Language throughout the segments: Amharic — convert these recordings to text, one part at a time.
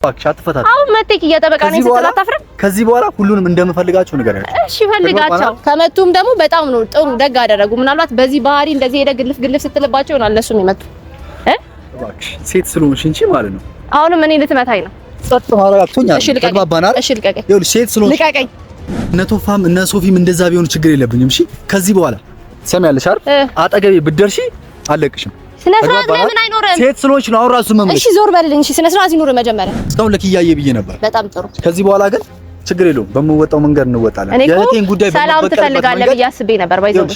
እባክሽ አትፈታተኝ። አሁን መጥተህ እየጠበቃ ነኝ ስትል አታፍርም? ከዚህ በኋላ ሁሉንም እንደምፈልጋቸው ንገሪያቸው። እሺ ፈልጋቸው። ከመጡም ደግሞ በጣም ነው ጥሩ ደግ አደረጉ። ምናልባት በዚህ ባህሪ እንደዚህ ሄደ ግልፍ ስትልባቸው ይሆናል እነሱ የሚመጡ እባክሽ ሴት ስለሆንሽ እንጂ ማለት ነው። አሁንም እኔ ልትመታኝ ነው። ጸጥ ማረጋግቶኛል። ተግባባናል? እሺ ልቀቀኝ። ይኸውልሽ ሴት ስለሆንሽ ልቀቀኝ። እነ ቶፋም እነ ሶፊም እንደዛ ቢሆን ችግር የለብኝም። እሺ ከዚህ በኋላ ሰሚያለሽ አይደል? አጠገቤ ብትደርሺ አለቅሽም። ስነ ስርዓት ለምን አይኖርም? ሴት ስለሆንሽ ነው አሁን ራሱ መምልሽ። እሺ ዞር በልልኝ። እሺ ስነ ስርዓት ይኖር መጀመሪያ። እስካሁን ለኪያዬ ብዬ ነበር። በጣም ጥሩ። ከዚህ በኋላ ግን ችግር የለውም። በምወጣው መንገድ እንወጣለን። የእህቴን ጉዳይ ሰላም ትፈልጋለህ ብዬ አስቤ ነበር። ባይዘው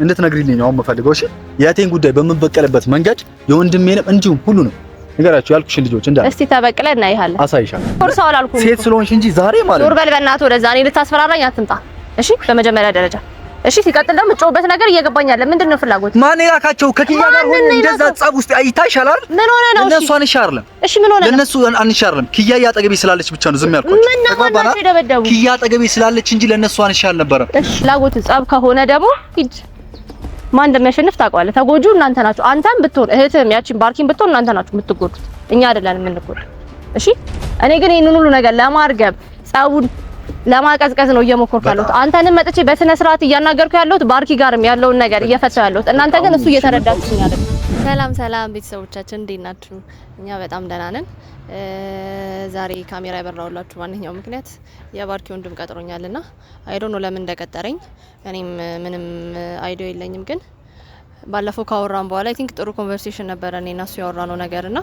እንድትነግሪልኝ ነው አሁን የምፈልገው። እሺ የእህቴን ጉዳይ በምበቀልበት መንገድ የወንድሜንም እንዲሁም ሁሉንም ንገራቸው ያልኩሽን ልጆች እንዳለ እስቲ ተበቅለን እናይሃለን። አሳይሻለሁ። ኮርሳው አላልኩም። ሴት ስለሆንሽ እንጂ ዛሬ ማለት ነው። ዞር በል በእናትህ ወደዛ። እኔ ልታስፈራራኝ አትምጣ። እሺ በመጀመሪያ ደረጃ እሺ። ሲቀጥል ደግሞ ጮህበት ነገር እየገባኝ አይደለም። ምንድነው ፍላጎት? ማን የላካቸው ከኪያ ጋር ሆነ እንደዛ ጸብ ውስጥ አይታይሻል አይደል? ምን ሆነ ነው? እነሱ አንሻርለም። እሺ ምን ሆነ ነው? ለነሱ አንሻርለም። ኪያ አጠገቤ ስላለች ብቻ ነው ዝም ያልኩት። ኪያ አጠገቤ ስላለች እንጂ ለነሱ አንሻል ነበር። እሺ ፍላጎት ጸብ ከሆነ ደግሞ ሂድ። ማን እንደሚያሸንፍ ታውቀዋለህ። ተጎጁ እናንተ ናችሁ። አንተም ብትሆን እህትም ያቺን ባርኪን ብትሆን እናንተ ናችሁ የምትጎዱት፣ እኛ አይደለንም የምንጎዳው። እሺ እኔ ግን ይሄንን ሁሉ ነገር ለማርገብ ጸቡን ለማቀዝቀዝ ነው እየሞከርኩ ያለሁት። አንተንም መጥቼ በስነ ስርዓት እያናገርኩ ያለሁት ባርኪ ጋርም ያለውን ነገር እየፈታሁ ያለሁት። እናንተ ግን እሱ እየተረዳችሁኝ አይደለም። ሰላም ቤተሰቦቻችን እንዴት ናችሁ? እኛ በጣም ደህና ነን። ዛሬ ካሜራ ያበራውላችሁ ዋነኛው ምክንያት የባርኪ ወንድም ቀጥሮኛልና አይ ዶንት ኖ ለምን እንደቀጠረኝ እኔም ምንም አይዲያ የለኝም። ግን ባለፈው ካወራን በኋላ አይ ቲንክ ጥሩ ኮንቨርሴሽን ነበረ እኔና እሱ ያወራነው ነገርና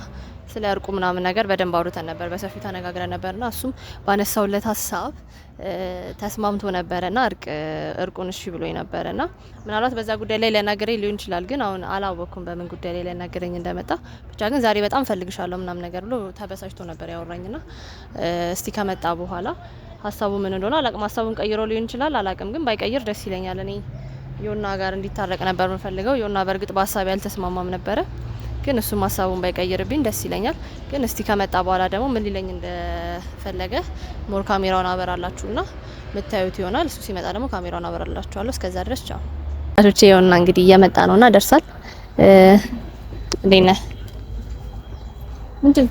ስለ እርቁ ምናምን ነገር በደንብ አውርተን ነበር፣ በሰፊው ተነጋግረን ነበርና እሱም ባነሳውለት ሀሳብ ተስማምቶ ነበርና እርቁን እሺ ብሎኝ ነበርና ምናልባት በዛ ጉዳይ ላይ ሊያናገረኝ ሊሆን ይችላል። ግን አሁን አላወቅኩም በምን ጉዳይ ላይ ሊያናገረኝ እንደመጣ። ብቻ ግን ዛሬ በጣም ፈልግሻለሁ ምናምን ነገር ብሎ ተበሳጭቶ ነበር ያወራኝና እስቲ ከመጣ በኋላ ሀሳቡ ምን እንደሆነ አላቅም። ሀሳቡን ቀይሮ ሊሆን ይችላል አላቅም። ግን ባይቀይር ደስ ይለኛል። እኔ ዮና ጋር እንዲታረቅ ነበር የምፈልገው። ዮና በእርግጥ በሀሳብ ያልተስማማም ነበረ። ግን እሱም ሀሳቡን ባይቀይርብኝ ደስ ይለኛል። ግን እስቲ ከመጣ በኋላ ደግሞ ምን ሊለኝ እንደፈለገ ሞር ካሜራውን አበራላችሁና ምታዩት ይሆናል። እሱ ሲመጣ ደግሞ ካሜራውን አበራላችኋለሁ። እስከዛ ድረስ ቻው። አቶቼ ዮና እንግዲህ እየመጣ ነውና ደርሳል። እንዴት ነህ? እንዴት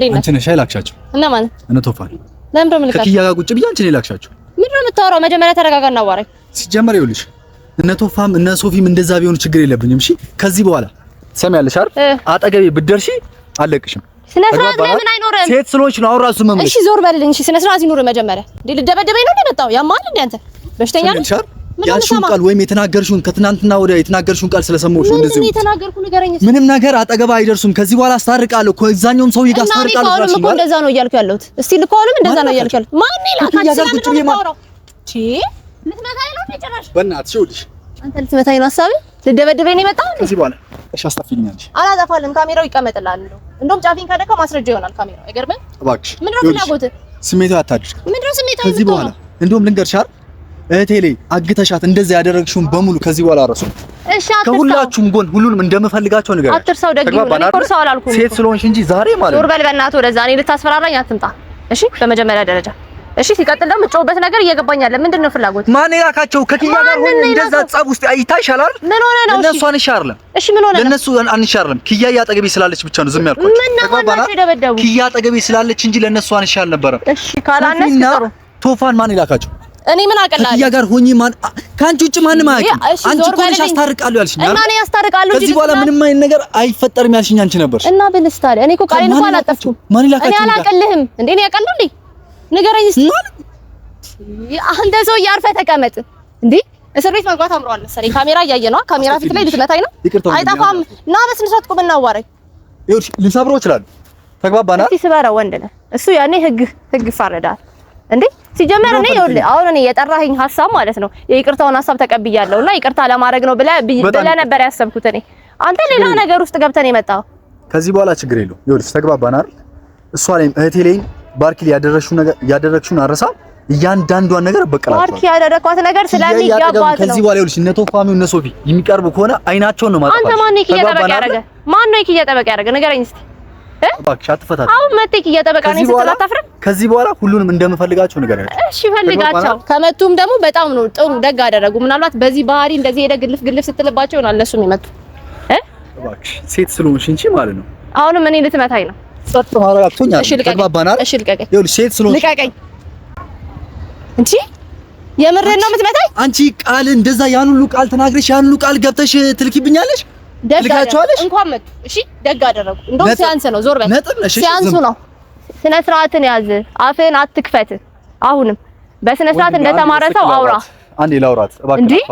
ነህ? አንቺ ነሽ አይላክሻቸው እና ማለት እነ ቶፋን ለምን ደምልካችሁ? ከኪያ ጋር ቁጭ ብዬ አንቺ ነሽ አይላክሻቸው። ምንድን ነው የምታወራው? መጀመሪያ ተረጋጋና አዋራኝ። ሲጀመር ይኸውልሽ እነ ቶፋም እነ ሶፊም እንደዛ ቢሆን ችግር የለብኝም። እሺ ከዚህ በኋላ ሰሚያለሽ አይደል? አጠገቤ ብትደርሺ አለቅሽም። ስነ ስርዓት ለምን አይኖርም? ሴት ስለሆንሽ ነው አሁን ራሱ መምልሽ። እሺ ዞር በልልኝ። እሺ ስነ ስርዓት ይኖር መጀመሪያ። እንዴ ልደበደበኝ ነው የመጣው? ያማል እንዴ አንተ በሽተኛ ነህ? ያልሽውን ቃል ወይም የተናገርሽውን ከትናንትና ወዲያ የተናገርሽውን ቃል ስለሰማሁሽ እንደዚህ ነው የተናገርኩ። ንገረኝ። ምንም ነገር አጠገባ አይደርሱም። ከዚህ በኋላ አስታርቃለሁ እኮ እዛኛውም ሰው ይጋ አስታርቃለሁ ብላሽ ነው። እንደዛ ነው እያልኩ ያለሁት። እስቲ ልኮልም እንደዛ ነው እያልኩ ያለሁት። ማን ይላካች? ስለምን ነው የማወራው? ልትመታኝ ነው ጭራሽ? በእናትሽ ይኸውልሽ አንተ ልትመታኝ ነው ሀሳብ? ልደበደበኝ ነው የመጣው? ከዚህ በኋላ እሺ አስታፍልኛለሽ። አላጠፋልም። ካሜራው ይቀመጥልሃል። እንደውም ጫፊን ካደካ ማስረጃ ይሆናል ካሜራው። አይገርምም? እባክሽ ምንድነው ፍላጎትህ? ስሜታዊ አታድርግ። ምንድነው ስሜታዊ? ከዚህ በኋላ እንደውም ልንገርሽ አይደል እህቴ ላይ አግተሻት እንደዛ ያደረግሽውን በሙሉ ከዚህ በኋላ አረሱ። እሺ ከሁላችሁም ጎን ሁሉንም እንደምፈልጋቸው ነገር አትርሳው። ደግሞኝ እኔ ኮርሳው አላልኩም። ሴት ስለሆንሽ እንጂ ዛሬ ማለት ነው። ዞር በል በእናትህ ወደዛ። እኔ ልታስፈራራኝ አትምጣ። እሺ በመጀመሪያ ደረጃ እሺ። ሲቀጥል ደግሞ ጮህበት ነገር እየገባኝ አይደለም። ምንድነው ፍላጎት? ማን የላካቸው ከኪያ ጋር ሆነ እንደዛ ጸብ ውስጥ አይታይሻል አይደል? ምን ሆነ ነው? ለነሱ አንሻርለም። እሺ ምን ሆነ ነው? ለነሱ አንሻርለም። ኪያ አጠገቤ ስላለች ብቻ ነው ዝም ያልኩት። ኪያ አጠገቤ ስላለች እንጂ ለነሱ አንሻል ነበር። እሺ ካላነስ ጥሩ። ቶፋን ማን የላካቸው? እኔ ምን አቀላለሁ? ከኪያ ጋር ሆኜ ማን ካንቺ ውጭ ማንም አያውቅም። አንቺ እኮ ነሽ አስታርቃለሁ ያልሽኝ አይደል? እና እኔ አስታርቃለሁ እንጂ ከዚህ በኋላ ምንም አይነት ነገር አይፈጠርም ያልሽኝ አንቺ ነበርሽ። እና ብልስ ታዲያ እኔ እኮ ቃሌን እንኳን አላጠፍኩም። ማን ይላካችሁ? እኔ አላቀልህም እንዴ? እኔ ያቀልሁ እንዴ? ንገረኝ እስቲ። አንተ ሰው ያርፈህ ተቀመጥ እንዴ። እስር ቤት መግባት አምሯል መሰለኝ። ካሜራ እያየ ነው። ካሜራ ፊት ላይ ልትመታኝ ነው? አይጠፋም። እና በስነ ስርዓት ቁም እናዋራኝ። ይኸውልሽ ልንሰብረው ይችላል። ተግባባና? እስቲ ስበረው። ወንድ ነህ እሱ ያኔ ህግ ይፋረዳል እንዴ። ሲጀመር እኔ ይኸውልህ አሁን እኔ የጠራኸኝ ሀሳብ ማለት ነው የይቅርታውን ሀሳብ ተቀብያለሁና ይቅርታ ለማድረግ ነው ብለህ ነበር ያሰብኩት። እኔ አንተ ሌላ ነገር ውስጥ ገብተህ ነው የመጣው። ከዚህ በኋላ ችግር የለውም። ይኸውልሽ ተግባባና አይደል? እሷ ላይም እህቴ ላይም ባርኪ ላይ ያደረግሽውን አረሳ እያንዳንዷን ነገር በቀላችሁ። ባርኪ ያደረኳት ነገር ስለሚገባት ነው። ከዚህ በኋላ ይኸውልሽ እነ ቶፋሚው እነ ሶፊ የሚቀርቡ ከሆነ አይናቸውን ነው ማጣጣው። አንተ ማን ነው እየጠበቀ ያደረገ? ማን ነው እየጠበቀ ያደረገ? ንገረኝ እስቲ። እባክሽ አትፈታተኝ። አሁን መጥተህ እየጠበቀ ነኝ ስትል አታፍርም? ከዚህ በኋላ ሁሉንም እንደምፈልጋቸው ንገሪያቸው። እሺ ፈልጋቸው። ከመጡም ደግሞ በጣም ነው ጥሩ ደግ አደረጉ። ምናልባት በዚህ ባህሪ እንደዚህ ሄደ ግልፍ ስትልባቸው ይሆናል እነሱ የሚመጡ። እባክሽ ሴት ስለሆንሽ እንጂ ማለት ነው። አሁንም እኔ ልትመታኝ ነው? ጸጥ ማድረግ አቅቶኛል። ተግባባናል? እሺ ልቀቀኝ። ይኸውልሽ ሴት ስለሆንሽ ልቀቀኝ። እንቺ የምሬን ነው የምትመታኝ? አንቺ ቃል እንደዛ ያን ሁሉ ቃል ተናግረሽ ያን ሁሉ ቃል ገብተሽ ትልኪብኛለሽ? ትልካቸዋለሽ? እንኳን መጡ። እሺ ደግ አደረጉ። እንደውም ሲያንስ ነው። ዞር በል። ሲያንሱ ነው። ስነ ስርዓትን ያዝ። አፍህን አትክፈት። አሁንም በስነ ስርዓት እንደተማረ ሰው አውራ። አንዴ ላውራት እባክህ።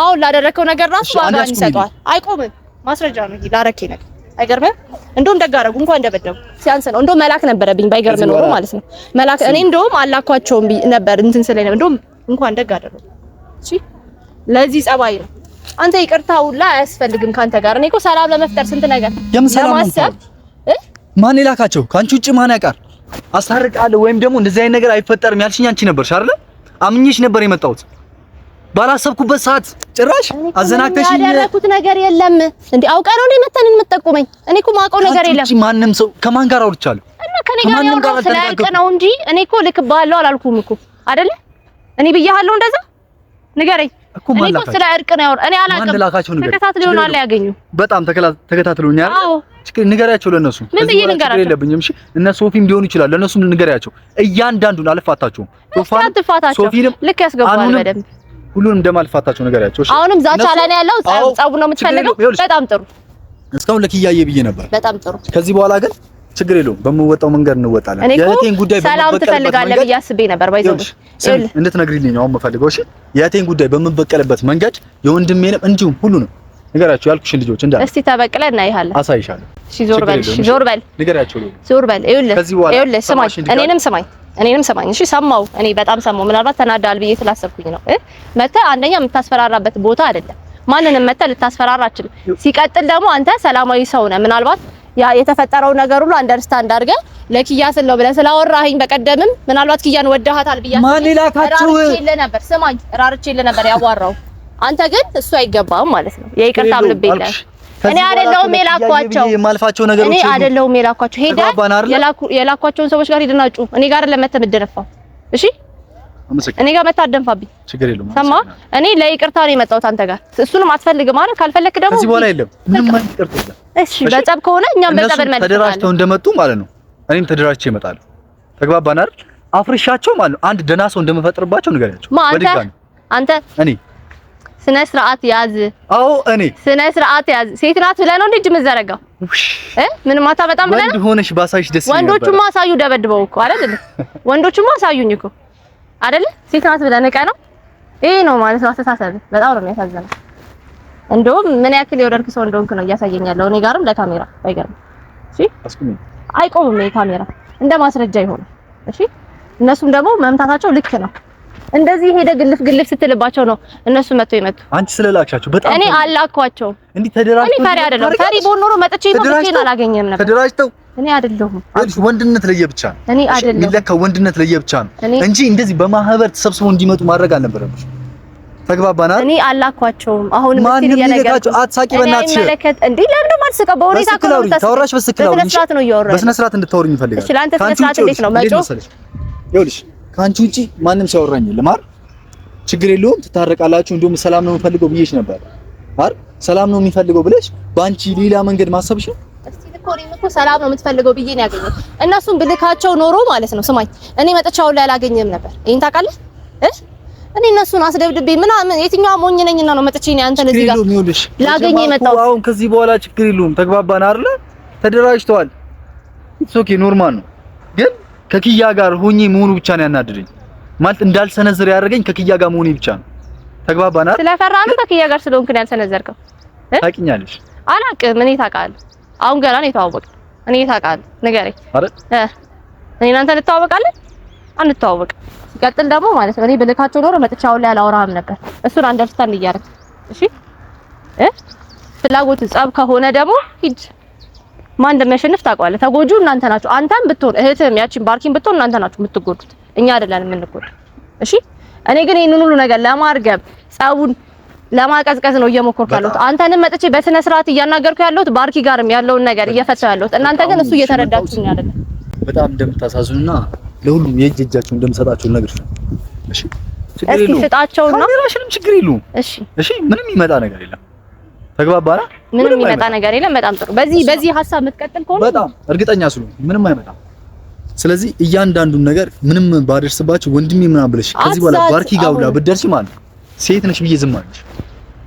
አሁን ላደረከው ነገር ራሱ ዋጋ ይሰጠዋል። አይቆምም። ማስረጃ ነው ይሄ ላረከኝ ነገር። አይገርምም? እንደውም ደግ አደረጉ። እንኳን እንደበደቡ ሲያንስ ነው። እንደውም መላክ ነበረብኝ ባይገርም ኖሮ ማለት ነው። መላክ እኔ እንደውም አላኳቸውም ነበር እንትን ስለኝ ነበር። እንደውም እንኳን ደግ አደረጉ። እሺ ለዚህ ጸባይ ነው። አንተ ይቅርታ ሁላ አያስፈልግም ካንተ ጋር። እኔ እኮ ሰላም ለመፍጠር ስንት ነገር ለማሰብ ማን ይላካቸው? ካንቺ ውጪ ማን ያውቃል? አስታርቃለሁ ወይም ደግሞ እንደዚህ አይነት ነገር አይፈጠርም ያልሽኝ አንቺ ነበርሽ አይደል? አምኜሽ ነበር የመጣሁት። ባላሰብኩበት ሰዓት ጭራሽ አዘናግተሽኝ። ያደረኩት ነገር የለም እንዴ? አውቀህ ነው መተን የምትጠቁመኝ? እኔ እኮ ማውቀው ነገር የለም። ማንም ሰው ከማን ጋር አውርቻለሁ? እና ከኔ ጋር ያወራው ስለያልቅ ነው እንጂ እኔ እኮ ልክብሃለሁ አላልኩም እኮ አይደለ? እኔ ብያለሁ እንደዛ? ንገረኝ እኮ ስለ እርቅ ነው ያወራው። እኔ አላውቅም። ተከታትለውናል ያገኙ። በጣም ተከታትለውኛል። አዎ ንገሪያቸው ለነሱ። ምን ብዬ ንገራቸው? የለብኝም። እሺ እነ ሶፊም ሊሆኑ ይችላል። ለነሱም ንገሪያቸው። እያንዳንዱን አልፋታቸውም። ሶፊንም ልክ ያስገባል በደንብ ሁሉንም እንደማልፋታቸው ንገሪያቸው። እሺ አሁንም ዛቻ ላይ ነው ያለው። ጸቡ ነው የምትፈልገው? በጣም ጥሩ። እስካሁን ለኪያዬ ብዬ ነበር። በጣም ጥሩ። ከዚህ በኋላ ግን ችግር የለውም። በምወጣው መንገድ እንወጣለን። የእህቴን ጉዳይ ሰላም ትፈልጋለህ ብዬ አስቤ ነበር። ባይዘው እንድትነግሪልኝ ነው የምፈልገው። እሺ የእህቴን ጉዳይ በምበቀልበት መንገድ የወንድሜንም እንዲሁም ሁሉንም ንገራቸው። ያልኩሽን ልጆች እንዳለ እስቲ ተበቅለን እናይሃለን። አሳይሻለሁ። እሺ ዞር በል። እሺ ዞር በል። ንገራቸው። ዞር በል። ይኸውልህ ስማኝ፣ እኔንም ስማኝ። እሺ ሰማው። እኔ በጣም ሰማው። ምናልባት ተናዳል ብዬ ስላሰብኩኝ ነው። መተህ አንደኛ የምታስፈራራበት ቦታ አይደለም። ማንንም መተህ ልታስፈራራ አችልም። ሲቀጥል ደግሞ አንተ ሰላማዊ ሰው ነህ። ምናልባት ያ የተፈጠረው ነገር ሁሉ አንደርስታንድ አድርገህ ለኪያ ስለው ብለህ ስላወራኸኝ በቀደምም ምናልባት ኪያን ወደሃታል ብዬ ማን ይላካችሁ ነበር። ስማኝ ራርቼልህ ነበር ያዋራው። አንተ ግን እሱ አይገባም ማለት ነው። የይቅርታም ልብ የለህም። እኔ አይደለሁም የላኳቸው የማልፋቸው ነገሮች እኔ አይደለሁም የላኳቸው። የላኳቸውን ሰዎች ጋር ሄደና ጩ። እኔ ጋር ለመተህ የምትደነፋው እሺ፣ እኔ ጋር መተህ አትደንፋብኝ። ችግር የለውም። ሰማ እኔ ለይቅርታ ነው የመጣሁት አንተ ጋር። እሱንም አትፈልግም ማለት ካልፈለክ ደግሞ ከዚህ በኋላ የለም ምንም ማለት ይቅርታ የለም። እሺ በጸብ ከሆነ እኛም በጸብ እንመጣለን። ተደራጅተው እንደመጡ ማለት ነው። እኔም ተደራጅቼ እመጣለሁ። ተግባባን አይደል? አፍርሻቸው ማለት ነው። አንድ ደህና ሰው እንደምፈጥርባቸው ንገሪያቸው። አንተ እኔ ስነ ስርዓት ያዝ። አዎ እኔ ስነ ስርዓት ያዝ። ሴት ናት ብለህ ነው እንዴ እጅ የምትዘረጋው? ምንም አታመጣም ብለህ ነው? ወንድ ሆነሽ ባሳይሽ ደስ ይላል። ወንዶቹማ አሳዩ ደበድበው እኮ አይደል? ወንዶቹማ አሳዩኝ እኮ አይደል? ሴት ናት ብለህ ንቀህ ነው። ይሄ ነው ማለት ነው አስተሳሰብ። በጣም ነው የሚያሳዝነው። እንደውም ምን ያክል የወደድክ ሰው እንደሆንክ ነው እያሳየኝ ያለው። እኔ ጋርም ለካሜራ ባይገርም እሺ፣ አይቆምም ይሄ ካሜራ እንደ ማስረጃ ይሆናል። እሺ እነሱም ደግሞ መምታታቸው ልክ ነው። እንደዚህ ሄደ ግልፍ ስትልባቸው ነው እነሱ መጥቶ ይመጡ። አንቺ ስለላክሻቸው በጣም እኔ አላኳቸው። እንዴ ተደራጅተው እኔ ፈሪ አይደለም። ፈሪ ቦን ኖሮ መጥቼ ነው አላገኘም ነበር። ተደራጅተው እኔ አይደለሁም። ወንድነት ለየብቻ ነው። እኔ አይደለሁም። የሚለካው ወንድነት ለየብቻ ነው እንጂ እንደዚህ በማህበር ተሰብስበው እንዲመጡ ማድረግ አልነበረብሽ። ተግባባና እኔ አላኳቸውም። አሁን ምን ይለካቸው? አትሳቂ በእናትሽ። እንዴ ለምን ማልስቀው? በሁኔታ ነው ታወራሽ። በስነ ስርዓት እንድታወሪኝ ይፈልጋል። እሺ ለአንተ ስነ ስርዓት እንዴት ነው መጮህ? ይኸውልሽ ከአንቺ ውጪ ማንም ሲያወራኝ የለም አይደል? ችግር የለውም ትታረቃላችሁ። እንደውም ሰላም ነው የምፈልገው ብዬሽ ነበር አይደል? ሰላም ነው የሚፈልገው ብለሽ በአንቺ ሌላ መንገድ ማሰብሽ ነው። እስቲ ልኮሪም እኮ ሰላም ነው የምትፈልገው ብዬ ነው ያገኘው። እነሱን ብልካቸው ኖሮ ማለት ነው። ስማኝ እኔ መጥቻው ላይ አላገኘም ነበር። ይሄን ታውቃለህ? እኔ እነሱን አስደብድቤ ምናምን የትኛው ሞኝ ነኝና ነው መጥቼ ነው አንተን እዚህ ጋር ላገኘ የመጣው? አሁን ከዚህ በኋላ ችግር የለውም። ተግባባን አይደል? ተደራጅተዋል። ኦኬ ኖርማል ነው። ግን ከኪያ ጋር ሆኜ መሆኑ ብቻ ነው ያናደደኝ። ማለት እንዳልሰነዝር ያደረገኝ ከኪያ ጋር መሆኔ ብቻ ነው። ተግባባን አይደል? ስለፈራ ነው ከኪያ ጋር ስለሆንክ ነው ያልሰነዘርከው? ታውቂኛለሽ? አላውቅም። እኔ ታውቃለህ። አሁን ገና ነው የተዋወቅን። እኔ ታውቃለህ። ንገረኝ አይደል? እኔ እናንተ እንተዋወቃለን? አንተዋወቅ። ሲቀጥል ደግሞ ማለት ነው እኔ ብልካቸው ኖሮ መጥቻው ላይ አላወራህም ነበር። እሱን አንደርስታንድ እያደረክ እሺ። ፍላጎት ጸብ ከሆነ ደግሞ ሂድ። ማን እንደሚያሸንፍ ታውቀዋለህ። ተጎጁ እናንተ ናችሁ። አንተም ብትሆን እህትም ያቺን ባርኪን ብትሆን እናንተ ናችሁ የምትጎዱት፣ እኛ አይደለንም የምንጎዳው። እሺ እኔ ግን ይሄንን ሁሉ ነገር ለማርገብ ጸቡን ለማቀዝቀዝ ነው እየሞከርኩ ያለሁት። አንተንም መጥቼ በስነ ስርዓት እያናገርኩ ያለሁት ባርኪ ጋርም ያለውን ነገር እየፈታሁ ያለሁት። እናንተ ግን እሱ እየተረዳችሁኝ አይደለም። በጣም እንደምታሳዝኑና ለሁሉም የእጃቸውን እንደምሰጣቸው ነገር ነው። እሺ እስኪ ስጣቸውና ካሜራሽንም ችግር የለውም። እሺ ምንም ይመጣ ነገር የለም። ተግባባና ምንም የሚመጣ ነገር የለም። በጣም ጥሩ። በዚህ ሀሳብ የምትቀጥል ከሆነ በጣም እርግጠኛ ስለሆነ ምንም አይመጣም። ስለዚህ እያንዳንዱን ነገር ምንም ባደርስባችሁ ወንድሜ ምናምን ብለሽ ከዚህ በኋላ ባርኪ ጋር ሁላ ብትደርሺ ማለት ሴት ነሽ ብዬ ዝም አለሽ።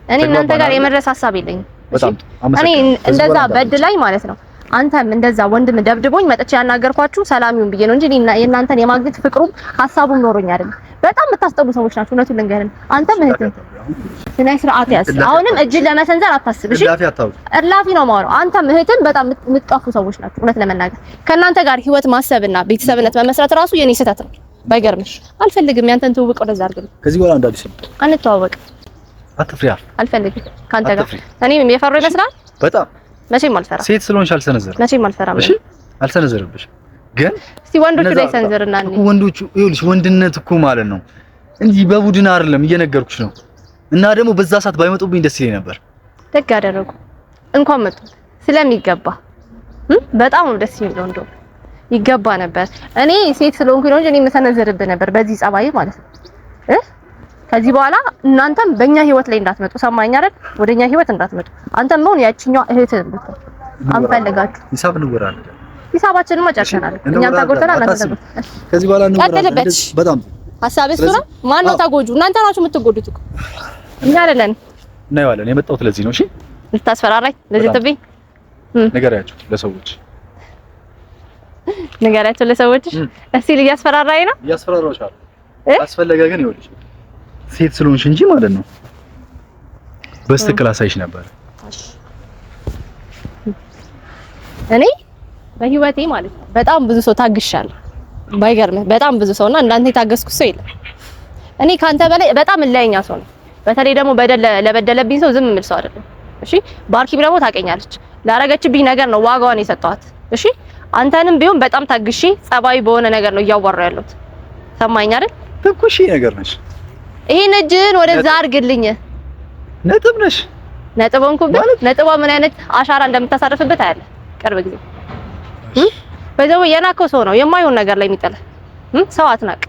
እኔ እናንተ ጋር የመድረስ ሀሳብ የለኝም። እኔ እንደዛ በድላይ ማለት ነው። አንተም እንደዛ ወንድም ደብድቦኝ መጥቼ ያናገርኳችሁ ሰላሚውን ብዬ ነው እንጂ የእናንተን የማግኘት ፍቅሩም ሀሳቡም ኖሮኝ አይደለም። በጣም የምታስጠሉ ሰዎች ናችሁ። እውነቱን ልንገርህ አንተ እህትህ ስነ ስርዓት ያዝ። አሁንም እጅን ለመሰንዘር አታስብ። እሺ እላፊ ነው የማወራው። አንተም እህትም በጣም የምትጠፉ ሰዎች ናችሁ። እውነት ለመናገር ከእናንተ ጋር ህይወት ማሰብና ቤተሰብነት መመስረት ራሱ የኔ ስህተት ነው። ባይገርምሽ አልፈልግም። ያንተን ትውውቅ ወደዛ አድርግልኝ። ከዚህ በኋላ እንዳዲስ አንተዋወቅ። አትፍሪያ። አልፈልግም ካንተ ጋር እኔ የፈራው ይመስላል። በጣም መቼም አልፈራም። ሴት ስለሆንሽ አልሰነዘርም። መቼም አልፈራም። እሺ አልሰነዘርብሽ። ግን እስቲ ወንዶቹ ላይ ሰንዘርና እኔ ወንዶቹ ይኸውልሽ ወንድነት እኮ ማለት ነው እንጂ በቡድን አይደለም እየነገርኩሽ ነው። እና ደግሞ በዛ ሰዓት ባይመጡብኝ ደስ ይለኝ ነበር። ደግ አደረጉ እንኳን መጡ ስለሚገባ በጣም ነው ደስ የሚለው። እንደው ይገባ ነበር። እኔ ሴት ስለሆንኩኝ ነው እንጂ እኔ መሰነዘርብህ ነበር በዚህ ጸባይ ማለት ነው። ከዚህ በኋላ እናንተም በእኛ ህይወት ላይ እንዳትመጡ ሰማኝ አይደል? ወደኛ ህይወት እንዳትመጡ። አንተም ነው ያቺኛው እህትህ ብትሆን አንፈልጋችሁ። ሂሳብ እንወራለን። ሂሳባችንን መጨረሻናል። እኛም ተጎድተናል። እናንተ ተጎድተናል። ከዚህ በኋላ እንወራለን። በጣም ሀሳብስ ነው። ማን ነው ተጎጁ? እናንተ ናችሁ የምትጎዱት እኮ እኛ አይደለን። እናየዋለን። የመጣሁት ለዚህ ነው። እሺ ልታስፈራራኝ ለዚህ ትብኝ ንገሪያቸው ለሰዎች ንገሪያቸው ለሰዎች። እስቲ እያስፈራራኝ ነው። እያስፈራራሻል። አስፈለገ ግን ይኸውልሽ ሴት ስለሆንሽ እንጂ ማለት ነው በስትክክል አሳይሽ ነበር። እኔ በህይወቴ ማለት ነው በጣም ብዙ ሰው ታግሻለሁ። ባይገርምህ በጣም ብዙ ሰውና እንዳንተ የታገስኩ ሰው የለም። እኔ ካንተ በላይ በጣም እለኛ ሰው ነው። በተለይ ደግሞ ለበደለብኝ ሰው ዝም የምል ሰው አይደለም። እሺ ባርኪም ደግሞ ታውቀኛለች። ላረገችብኝ ነገር ነው ዋጋዋን የሰጠኋት። እሺ አንተንም ቢሆን በጣም ታግሼ ጸባይ በሆነ ነገር ነው እያወራሁ ያለሁት። ሰማኝ አይደል? ትኩሽ ነገር ነሽ። ይሄን እጅን ወደዛ አድርግልኝ። ነጥብ ነሽ። ነጥብ ሆንኩብህ። ነጥቧ ምን አይነት አሻራ እንደምታሳርፍበት አያለ ቅርብ ጊዜ በዛው የናከው ሰው ነው የማይሆን ነገር ላይ የሚጠላ ሰው አትናቅ።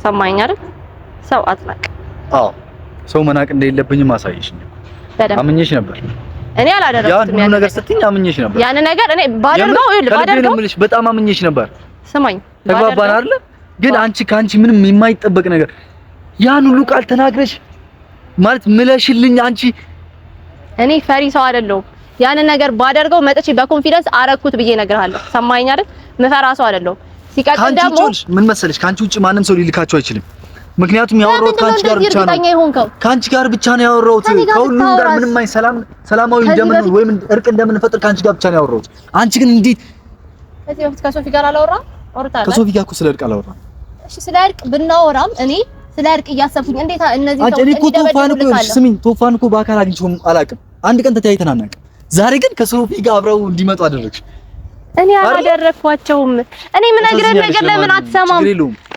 ሰማኝ አይደል? ሰው አትናቅ። አዎ ሰው መናቅ እንደሌለብኝም አሳይሽኝ። አምኜሽ ነበር። እኔ አላደረኩትም ያን ነገር ስትኝ አምኜሽ ነበር። ያን ነገር እኔ ባደርገው በጣም አምኜሽ ነበር። ስማኝ ተግባባን አይደል? ግን አንቺ ካንቺ ምንም የማይጠበቅ ነገር ያን ሁሉ ቃል ተናግረሽ ማለት ምለሽልኝ አንቺ እኔ ፈሪ ሰው አይደለሁም። ያን ነገር ባደርገው መጥቼ በኮንፊደንስ አረኩት ብዬ እነግርሃለሁ። ሰማኝ አይደል? ምፈራ ሰው አይደለሁም። ሲቀጥል ደግሞ ምን መሰለሽ ካንቺ ውጪ ማንም ሰው ሊልካቸው አይችልም። ምክንያቱም ያወራሁት ካንቺ ጋር ብቻ ነው። ካንቺ ጋር ብቻ ነው ያወራሁት። ከሁሉም ጋር ምንም አይ ሰላማዊ እንደምን ወይም እርቅ እንደምንፈጥር ካንቺ ጋር ብቻ ነው ያወራሁት። አንቺ ግን እንዴት ከዚህ በፊት ከሶፊ ጋር አላወራም? አውርታለህ? ከሶፊ ጋር እኮ ስለ እርቅ አላወራም። እሺ ስለ እርቅ ብናወራም እኔ ስለ እርቅ እያሰብኩኝ እንዴት እነዚህ ሰው እኔ እኮ ቶፋን እኮ በአካል አግኝቼውም አላውቅም። አንድ ቀን ተተያይተን አናውቅም። ዛሬ ግን ከሶፊ ጋር አብረው እንዲመጡ አደረግሽ። እኔ አላደረኳቸውም። እኔ ምን ነገር ለምን አትሰማም?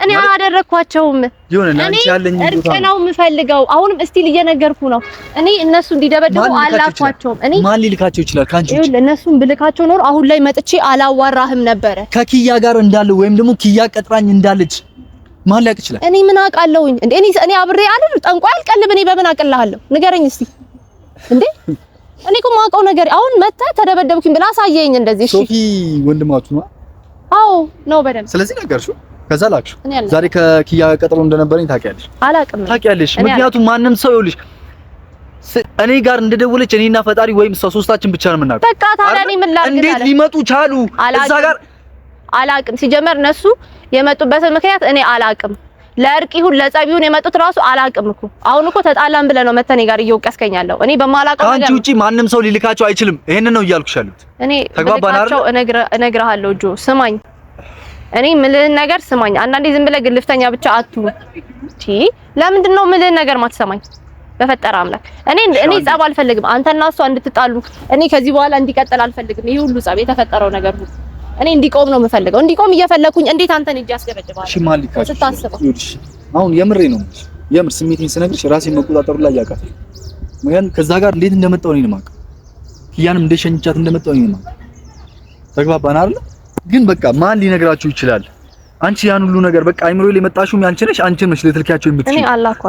እኔ አላደረኳቸውም። እኔ እርቅ ነው የምፈልገው። አሁንም እስቲል እየነገርኩ ነው። እኔ እነሱ እንዲደበድቡ አላኳቸውም። እኔ ማን ሊልካቸው ይችላል? ካንቺ ይኸውልህ እነሱን ብልካቸው ኖር አሁን ላይ መጥቼ አላዋራህም ነበረ። ከኪያ ጋር እንዳለ ወይም ደግሞ ኪያ ቀጥራኝ እንዳለች ማን ሊያውቅ ይችላል? እኔ ምን አውቃለሁ እንዴ? እኔ አብሬ አይደል ጠንቋይ አልቀልብ። እኔ በምን አውቅልሃለሁ? ንገረኝ እስቲ እንዴ። እኔ እኮ የማውቀው ነገር አሁን መተህ ተደበደብኩኝ ብላ አሳየኝ እንደዚህ። እሺ ሶፊ ወንድማችሁ ነው? አዎ ነው በደንብ። ስለዚህ ነገርሽው ከዛ ላክሽው። ዛሬ ከኪያ ቀጥሮ እንደነበረኝ ታውቂያለሽ? አላውቅም። ታውቂያለሽ? ምክንያቱም ማንም ሰው ይኸውልሽ እኔ ጋር እንደደወለች እኔና ፈጣሪ ወይም እሷ ሶስታችን ብቻ ነው የምናውቀው። በቃ ታዲያ እኔ ምን ላድርግ? እንዴት ሊመጡ ቻሉ? እዛ ጋር አላውቅም። ሲጀመር እነሱ የመጡበትን ምክንያት እኔ አላውቅም። ለእርቅ ይሁን ለጸብ ይሁን የመጡት ራሱ አላውቅም እኮ። አሁን እኮ ተጣላን ብለህ ነው መተህ እኔ ጋር እየወቀስከኛለሁ። እኔ በማላውቀው ነገር አንቺ ውጪ ማንም ሰው ሊልካቸው አይችልም። ይሄንን ነው እያልኩሽ ያሉት። እኔ ተግባባናቸው። እነግርሃለሁ ጆ ስማኝ። እኔ ምልህን ነገር ስማኝ። አንዳንዴ ዝም ብለህ ግልፍተኛ ብቻ አትሁን። እቺ ለምንድን ነው ምልህን ነገር ማትሰማኝ? በፈጠረ አምላክ እኔ ጸብ አልፈልግም። አንተና እሷ እንድትጣሉ እኔ ከዚህ በኋላ እንዲቀጥል አልፈልግም። ይሄ ሁሉ ጸብ የተፈጠረው ነገር ሁሉ እኔ እንዲቆም ነው የምፈልገው። እንዲቆም እየፈለኩኝ እንዴት አንተን እጅ ያስገበድባለሁ? እሺ ማሊካ አሁን የምሬ ነው። የምር ስሜቴን ስነግርሽ ራሴን መቆጣጠሩ ላይ ያቃተኝ። ምክንያቱም ከዛ ጋር እንዴት እንደመጣው እኔን ማውቀው ኪያንም እንደሸኝቻት እንደመጣው እኔን ማውቀው። ተግባባን አይደል? ግን በቃ ማን ሊነግራችሁ ይችላል? አንቺ ያን ሁሉ ነገር በቃ አይምሮ ላይ መጣሽው አንቺ ነሽ። አንቺ ነሽ ልትልኪያቸው የምትችይው።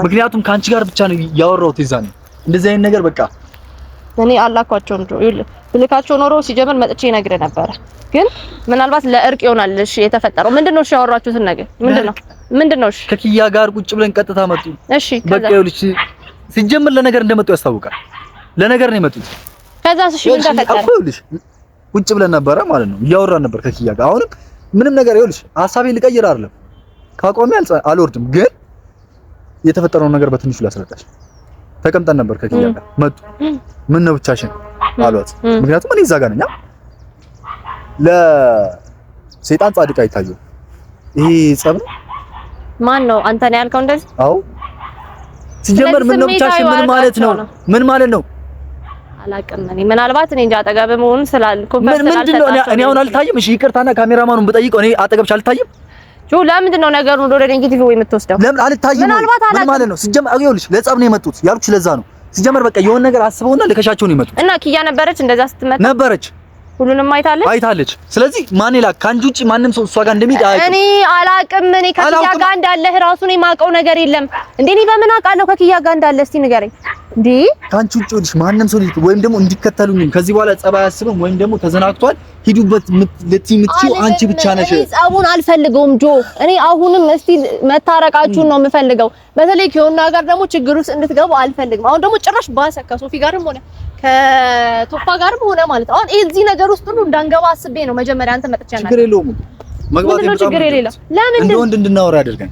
ምክንያቱም ከአንቺ ጋር ብቻ ነው ያወራሁት። ይዛኔ እንደዚህ አይነት ነገር በቃ እኔ አላኳቸውም ጆ ይል ብልካቸው ኖሮ ሲጀምር መጥቼ ነግሬ ነበር። ግን ምናልባት ለእርቅ ይሆናል እሺ የተፈጠረው። ምንድነው እሺ ያወራችሁትን ነገር ምንድነው እሺ? ከኪያ ጋር ቁጭ ብለን ቀጥታ መጡ። እሺ በቃ ይኸውልሽ ሲጀምር ለነገር እንደመጡ ያስታውቃል። ለነገር ነው የመጡት። ከዛስ እሺ ምን ተፈጠረ? ይኸውልሽ ቁጭ ብለን ነበረ ማለት ነው እያወራን ነበር ከኪያ ጋር። አሁንም ምንም ነገር ይኸውልሽ ሐሳቤን ልቀይር አይደለም ካቆሜ አልወርድም። ግን የተፈጠረውን ነገር በትንሹ ላስረዳሽ። ተቀምጠን ነበር ከኪያ ጋር መጡ። ምን ነው ብቻሽን አሏት። ምክንያቱም እኔ እዛ ጋር ነኝ። ለሰይጣን ጻድቅ አይታየው። ይሄ ጸብ ነው። ማን ነው አንተ ነው ያልከው እንደዚህ? አዎ ሲጀመር ምን ነው ብቻሽን ምን ማለት ነው? ምን ማለት ነው? አላውቅም። እኔ ምናልባት እኔ እንጃ አጠገብ መሆኑን ስላልኩ ምንድነው? እኔ አሁን አልታየም። እሺ ይቅርታና ካሜራማኑን ብጠይቀው እኔ አጠገብሽ አልታየም። ለምንድን ነው ነገሩን ወደ ኔጌቲቭ ወይ የምትወስደው? ለምን አልታየም? ምን ማለት ነው? ሲጀመር ይኸውልሽ ለጸብ ነው የመጡት ያልኩሽ ለዛ ነው። ሲጀመር በቃ የሆነ ነገር አስበውና ለከሻቸው ነው የመጡት። እና ኪያ ነበረች እንደዛ ስትመጣ ነበረች። ሁሉንም አይታለች። ስለዚህ ማን ይላክ ካንቺ ውጪ ማንም ሰው እሷ ጋር እንደሚጣ እኔ አላውቅም። እኔ ከኪያ ጋር እንዳለህ ራሱ ነው የማውቀው ነገር የለም እንዴ። እኔ በምን አውቃለሁ ከኪያ ጋር እንዳለ? እስቲ ንገረኝ እንዴ። ካንቺ ውጪ ወዲሽ ማንም ሰው ሊክ ወይም ደግሞ እንዲከተሉኝ ከዚህ በኋላ ጸባይ አያስብም ወይም ደግሞ ተዘናግቷል ሂዱበት ልትምጪው አንቺ ብቻ ነሽ። ጸቡን አልፈልገውም ጆ። እኔ አሁንም እስቲ መታረቃችሁን ነው የምፈልገው። በተለይ ከሆነ ጋር ደግሞ ችግር ውስጥ እንድትገቡ አልፈልግም። አሁን ደግሞ ጭራሽ ባሰ ከሶፊ ጋርም ሆነ ከቶፋ ጋርም ሆነ ማለት አሁን እዚህ ነገር ውስጥ ሁሉ እንዳንገባ አስቤ ነው መጀመሪያ አንተ መጥቻለህ። ችግር የለውም መግባት ነው ችግር የሌለው። ለምን እንደ ወንድ እንድናወራ ያደርገን።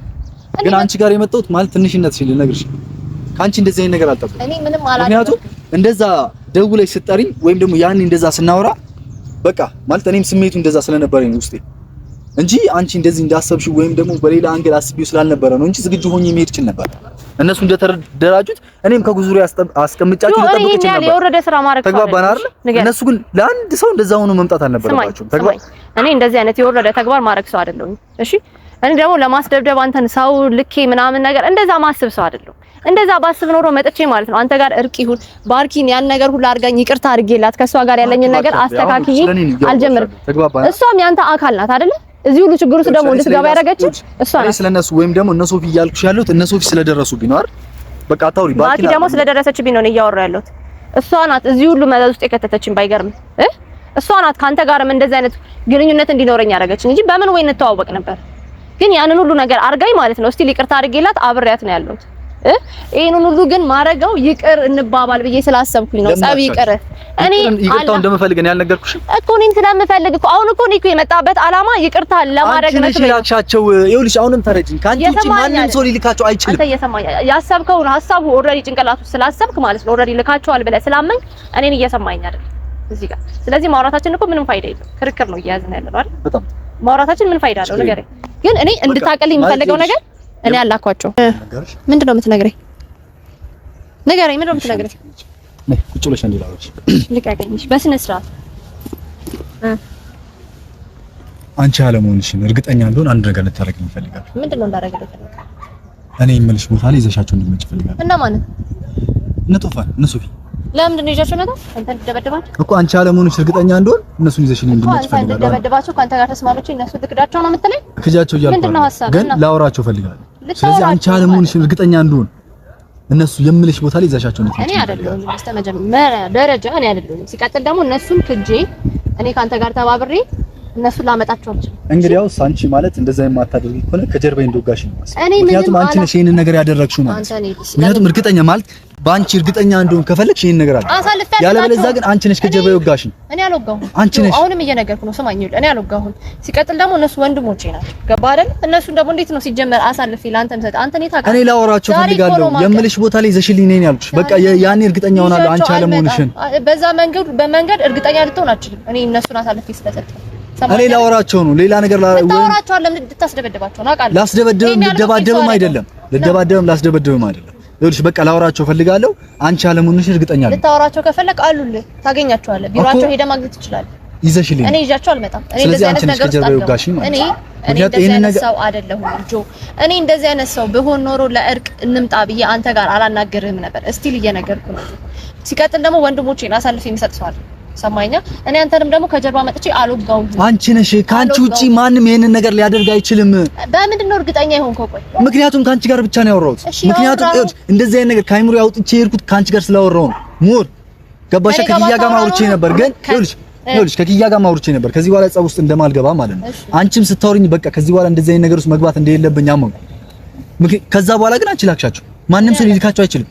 ግን አንቺ ጋር የመጣሁት ማለት ትንሽነት ሲል ልነግርሽ ካንቺ እንደዚህ አይነት ነገር አልጠበቅም። እኔ ምንም አላደረኩም። ምክንያቱም እንደዛ ደውለሽ ስትጠሪኝ ወይም ደግሞ ያኔ እንደዛ ስናወራ በቃ ማለት እኔም ስሜቱ እንደዛ ስለነበረኝ ውስጤ እንጂ አንቺ እንደዚህ እንዳሰብሽው ወይም ደግሞ በሌላ አንገል አስቢው ስላልነበረ ነው እንጂ ዝግጁ ሆኜ መሄድ ይችል ነበር። እነሱ እንደተደራጁት እኔም ከጉዙሪ አስቀምጫችሁ ልጠብቅ ይችላል ነበር። የወረደ ስራ ማድረግ ተግባባን አይደል? እነሱ ግን ለአንድ ሰው እንደዛ ሆኖ መምጣት አልነበረባቸውም። ተግባባ። እኔ እንደዚህ አይነት የወረደ ተግባር ማድረግ ሰው አይደለሁም። እሺ እኔ ደግሞ ለማስደብደብ አንተን ሰው ልኬ ምናምን ነገር እንደዛ ማስብ ሰው አይደለሁም። እንደዛ ባስብ ኖሮ መጥቼ ማለት ነው አንተ ጋር እርቅ ይሁን ባርኪን ያን ነገር ሁሉ አድርጋኝ ይቅርታ አድርጌላት ከሷ ጋር ያለኝን ነገር አስተካክዬ አልጀምርም። እሷም ያንተ አካል ናት አይደለ? እዚህ ሁሉ ችግር ውስጥ ደግሞ እንድትገባ ያደረገች እሷ ናት። ስለነሱ ወይም ደግሞ እነ ሶፊ እያልኩሽ ያለሁት እነ ሶፊ ስለደረሱብኝ ነው አይደል? በቃ አታውሪ። ባርኪ ደግሞ ስለደረሰችብኝ ነው እያወራሁ ያለሁት። እሷ ናት እዚህ ሁሉ መዘዝ ውስጥ የከተተችኝ። ባይገርም እሷ ናት ካንተ ጋርም እንደዚህ አይነት ግንኙነት እንዲኖረኝ ያደረገችኝ እንጂ በምን ወይ እንተዋወቅ ነበር። ግን ያንን ሁሉ ነገር አርጋኝ ማለት ነው እስቲ ይቅርታ አድርጌላት አብሬያት ነው ያለሁት። ይሄንን ሁሉ ግን ማረጋው ይቅር እንባባል ብዬ ስላሰብኩኝ ነው። ጸብ ይቅር እኔ ይቅርታው እንደምፈልግ ነው ያልነገርኩሽ እኮ እኔን ስለምፈልግ እኮ አሁን እኮ እኔ የመጣበት አላማ ይቅርታ ለማድረግ ነው። ትላክሻቸው ይኸውልሽ አሁንም ተረጅኝ ካንቺ ውጪ ማንም ሰው ሊልካቸው አይችልም። አንተ እየሰማኝ ያሰብከው ሐሳቡ ኦልሬዲ ጭንቅላቱ ስላሰብክ ማለት ነው ኦልሬዲ ልካቸዋል ብለህ ስላመንክ እኔን እየሰማኝ አይደል እዚህ ጋር። ስለዚህ ማውራታችን እኮ ምንም ፋይዳ የለም። ክርክር ነው እያያዝን ያለው አይደል? በጣም ማውራታችን ምን ፋይዳ አለው? ንገረኝ። ግን እኔ እንድታቀልኝ የምፈልገው ነገር እኔ አላኳቸው። ምንድነው የምትነግረኝ? ንገረኝ። ምንድነው የምትነግረኝ? ነይ ቁጭ ብለሽ እንዲላውሽ ልቀቀኝሽ በስነ ስርዓት። አንቺ አለመሆንሽን እርግጠኛ እንደሆነ አንድ ነገር ልታረግኝ ይፈልጋል። ምንድነው እንዳረግልህ ይፈልጋል? እኔ የምልሽ ቦታ ላይ ይዘሻቸው እንድትመጪ ይፈልጋል። እና ማለት እነ ጦፋ እነ ሶፊ ለምንድን ነው ይዣቸው ነው? አንተ እንደደበደባቸው እኮ አንቺ አለመሆንሽ እርግጠኛ እንደሆነ እነሱን ይዘሽልኝ እንድትመጪ ይፈልጋል። አንተ እንደደበደባቸው ካንተ ጋር ተስማምቼ እነሱ ትክዳቸው ነው የምትለኝ? ክጃቸው እያልኩ ግን ላወራቸው ፈልጋለሁ። ስለዚህ አንቺ አለመሆንሽን እርግጠኛ እንደሆነ እነሱ የምልሽ ቦታ ላይ ይዘሻቸው ነው። እኔ አይደለሁም በስተመጀመሪያ ደረጃ እኔ አይደለሁም። ሲቀጥል ደግሞ እነሱን ክጄ እኔ ካንተ ጋር ተባብሬ እነሱን ላመጣቸው አልችልም። እንግዲያውስ አንቺ ማለት እንደዛ የማታደርጊ ከሆነ ከጀርባዬ እንደወጋሽ ነው ማለት። ምክንያቱም አንቺ ነሽ ይሄንን ነገር ያደረግሽው ማለት። ምክንያቱም እርግጠኛ ማለት በአንቺ እርግጠኛ እንደሆን ከፈለግሽ ይሄን ነገር አለ። ያለበለዚያ ግን አንቺ ነሽ ከጀርባዬ ወጋሽኝ። እኔ አልወጋሁም። አንቺ ነሽ። አሁንም እየነገርኩ ነው። ስማኝ፣ እኔ አልወጋሁም። ሲቀጥል ደግሞ እነሱ ወንድሞቼ ናቸው። ገባ አይደል? እነሱን ደግሞ እንዴት ነው ሲጀመር አሳልፌ ለአንተ ምሰጥ? አንተ ነኝ ታውቃለህ። እኔ ላወራቸው ፈልጋለሁ። የምልሽ ቦታ ላይ ይዘሽልኝ ነኝ ያልኩሽ። በቃ ያኔ እርግጠኛ ሆናለሁ አንቺ አለመሆንሽን። በዛ በመንገድ እርግጠኛ ልትሆን አትችልም። እኔ እነሱን አሳልፌ ስለሰጠሁ እኔ ላወራቸው ነው። ሌላ ነገር ላወራቸው አይደለም። ልታስደበድባቸው ነው አውቃለሁ። ላስደበድብም ልደባደብም አይደለም። ላስደበድብም አይደለም። ይኸውልሽ በቃ ላወራቸው ፈልጋለሁ። አንቺ አለመሆንሽን እርግጠኛ ነኝ። ልታወራቸው ከፈለክ አሉልህ፣ ታገኛቸዋለህ። ቢሮአቸው ሄደህ ማግኘት ትችላለህ። ይዘሽልኝ። እኔ ይዣቸው አልመጣም። እኔ እንደዚህ አይነት ነገር እኔ እንደዚህ አይነት ሰው አይደለሁም ጆ። እኔ እንደዚህ አይነት ሰው ብሆን ኖሮ ለእርቅ እንምጣ ብዬ አንተ ጋር አላናገርህም ነበር። እስቲል እየነገርኩ ነው። ሲቀጥል ደግሞ ወንድሞቼን አሳልፌ የሚሰጥ ሰው አይደለም። ሰማኛ። እኔ አንተንም ደግሞ ከጀርባ መጥቼ አልወጋውም። አንቺ ነሽ። ካንቺ ውጪ ማንም ይሄንን ነገር ሊያደርግ አይችልም። በምንድን ነው እርግጠኛ የሆንከው? ቆይ ምክንያቱም ካንቺ ጋር ብቻ ነው ያወራሁት። ምክንያቱም እንደዚህ አይነት ነገር ካይምሮ ያውጥቼ የሄድኩት ካንቺ ጋር ስላወራሁ ነው። ሙር ገባሽ? ከኪያ ጋር ማውርቼ ነበር ግን ይኸውልሽ ከኪያ ጋር ማውርቼ ነበር ከዚህ በኋላ ጸብ ውስጥ እንደማልገባ ማለት ነው። አንቺም ስታወሪኝ በቃ ከዚህ በኋላ እንደዚህ አይነት ነገር ውስጥ መግባት እንደሌለብኝ አመንኩ። ከዛ በኋላ ግን አንቺ ላክሻቸው ማንም ሰው ሊልካቸው አይችልም።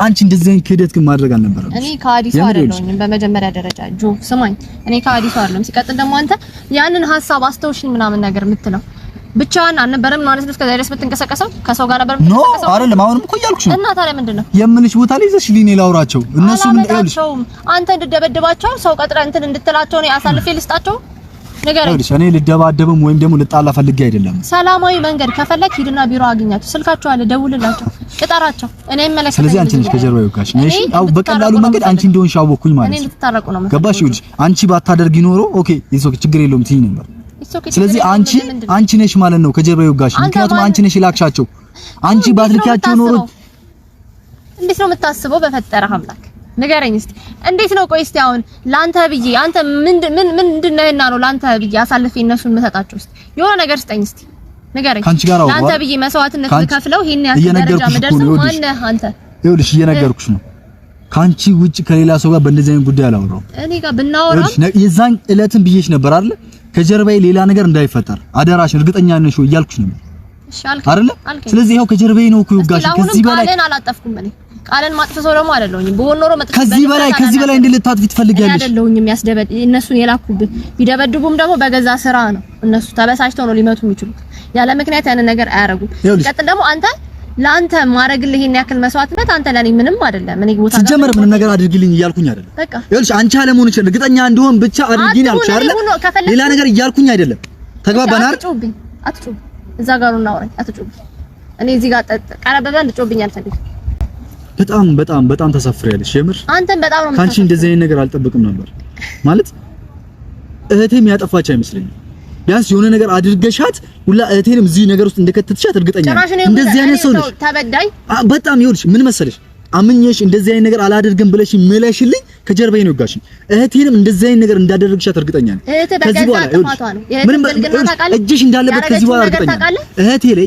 አንቺ እንደዚህ አይነት ክህደት ግን ማድረግ አልነበረም። እኔ ከአዲሱ አይደለሁም በመጀመሪያ ደረጃ ጆ ስማኝ፣ እኔ ከአዲሱ አይደለሁም። ሲቀጥል ደግሞ አንተ ያንን ሐሳብ አስተውሽኝ ምናምን ነገር የምትለው ብቻዋን አልነበረም ማለት ነው። እስከዛ ድረስ የምትንቀሳቀሰው ከሰው ጋር ነበር የምትንቀሳቀሰው። ኖ አይደለም፣ አሁንም እኮ እያልኩሽ ነው። እና ታዲያ ምንድነው የምልሽ ቦታ ላይ ይዘሽ ሊኔ ላውራቸው እነሱ ምን ይልሽ አንተ እንድደበድባቸው ሰው ቀጥረ እንትን እንድትላቸው ነው አሳልፌ ልስጣቸው ነገር አይደል? እኔ ልደባደብም ወይም ደግሞ ልጣላ ፈልጌ አይደለም። ሰላማዊ መንገድ ከፈለክ ሂድና ቢሮ አግኛቸው፣ ስልካቸው አለ፣ ደውልላቸው፣ ቅጠራቸው። እኔ መለከተ ስለዚህ አንቺ ነሽ ከጀርባ ይወጋሽ ነሽ። አው በቀላሉ መንገድ አንቺ እንደሆንሽ አወኩኝ ማለት ነው። እኔ ልትታረቁ ነው ገባሽ? ይኸውልሽ አንቺ ባታደርጊ ኖሮ ኦኬ ይሶክ ችግር የለውም ትይኝ ነበር። ስለዚህ አንቺ ነሽ ማለት ነው ከጀርባ ይወጋሽ። ምክንያቱም አንቺ ነሽ ይላክሻቸው። አንቺ ባትልኪያቸው ኖሮ እንዴት ነው የምታስበው? በፈጠረ አምላክ ንገረኝ እስቲ እንዴት ነው? ቆይ እስቲ አሁን ላንተ ብዬ አንተ ምንድን ነህና ነው ላንተ ብዬ አሳልፌ እነሱን መሰጣቸው? እስቲ የሆነ ነገር ስጠኝ እስቲ ንገረኝ። ላንተ ብዬ መስዋዕትነት ከፍለው ይሄን ያክል ደረጃ መድረስ ማነህ አንተ? ይኸውልሽ እየነገርኩሽ ነው። ካንቺ ውጭ ከሌላ ሰው ጋር በእንደዚህ አይነት ጉዳይ አላወራው። እኔ ጋር ብናወራ የዛን እለትን ብዬሽ ነበር አይደል? ከጀርባዬ ሌላ ነገር እንዳይፈጠር አደራሽ፣ እርግጠኛ ነሽ ወይ እያልኩሽ ነበር አይደል? ስለዚህ ይኸው ከጀርባዬ ነው እኮ ይወጋሽ። ከዚህ በላይ ቃልን አላጠፍኩም እኔ ቃልን ማጥፍ ሰው ደግሞ አይደለሁኝም። በሆነ ኖሮ መጥፍ ከዚህ በላይ እንድልታጥፊ ትፈልጊያለሽ? አይደለሁኝም። ያስደበድ እነሱን የላኩብኝ ቢደበድቡም ደግሞ በገዛ ስራ ነው። እነሱ ተበሳጭተው ነው ሊመቱ የሚችሉት። ያለ ምክንያት ያንን ነገር አያረጉም። ቀጥል ደግሞ አንተ ላንተ ማረግልህ ይሄን ያክል መስዋዕትነት አንተ ለኔ ምንም አይደለም። እኔ ቦታ ሲጀመር ምንም ነገር አድርግልኝ እያልኩኝ አይደለም። ይኸውልሽ አንቺ አለመሆንሽ እርግጠኛ እንደሆን ብቻ አድርጊኝ አልኩሽ አይደል? ሌላ ነገር እያልኩኝ አይደለም። ተግባባን አይደል? አትጩብ እዛ ጋር ነው እናወራኝ። አትጩብ እኔ እዚህ ጋር ቀረበበ እንድጮብኝ አልፈልግም። በጣም ተሳፍሪያለሽ። የምር አንተም በጣም ነው ካንቺ እንደዚህ አይነት ነገር አልጠብቅም ነበር። ማለት እህቴም ያጠፋች አይመስለኝም። ቢያንስ የሆነ ነገር አድርገሻት ሁላ እህቴንም እዚህ ነገር ውስጥ እንደከተትሻት እርግጠኛ ነኝ። እንደዚህ አይነት ሰው ነሽ ተበዳይ። በጣም ይኸውልሽ ምን መሰለሽ አምኜሽ እንደዚህ አይነት ነገር አላደርግም ብለሽ ምለሽልኝ ከጀርባዬ ነው ጋሽ እህቴንም እንደዚህ አይነት ነገር እንዳደረግሻት እርግጠኛ ነኝ። ከዚህ በኋላ ምንም እጅሽ እንዳለበት ከዚህ በኋላ እርግጠኛ ነኝ። እህቴ ላይ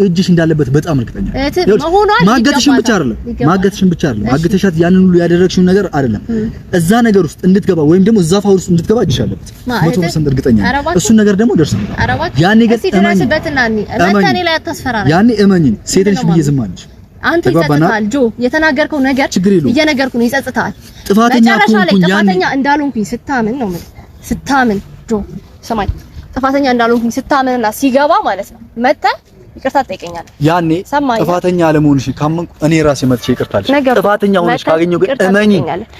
እጅሽ እንዳለበት በጣም እርግጠኛ ነኝ። ማገትሽን ብቻ አይደለም ማገትሻት ያንን ሁሉ ያደረግሽው ነገር አይደለም እዛ ነገር ውስጥ እንድትገባ ወይም ደግሞ እዛ ፋውል ውስጥ እንድትገባ እጅሽ አለበት 100% እርግጠኛ ነኝ። እሱን ነገር ደግሞ ደርሰን ያኔ ግን ያኔ እመኚኝ ሴት ነሽ ብዬ ዝም አለሽ። አንተ ይጸጽታል ጆ የተናገርከው ነገር እየነገርኩ ነው ይጸጽታል። ጥፋተኛ እንዳልሆንኩኝ ስታምን ነው ማለት ስታምን ጆ ሰማይ ጥፋተኛ እንዳልሆንኩኝ ስታምንና ሲገባ ማለት ነው መተህ ይቅርታ ትጠይቀኛለህ። ያኔ ጥፋተኛ አለመሆንሽ ካመንኩ እኔ ራሴ መጥቼ ይቅርታልሽ። ጥፋተኛ ሆነሽ ካገኘው ግን እመኚ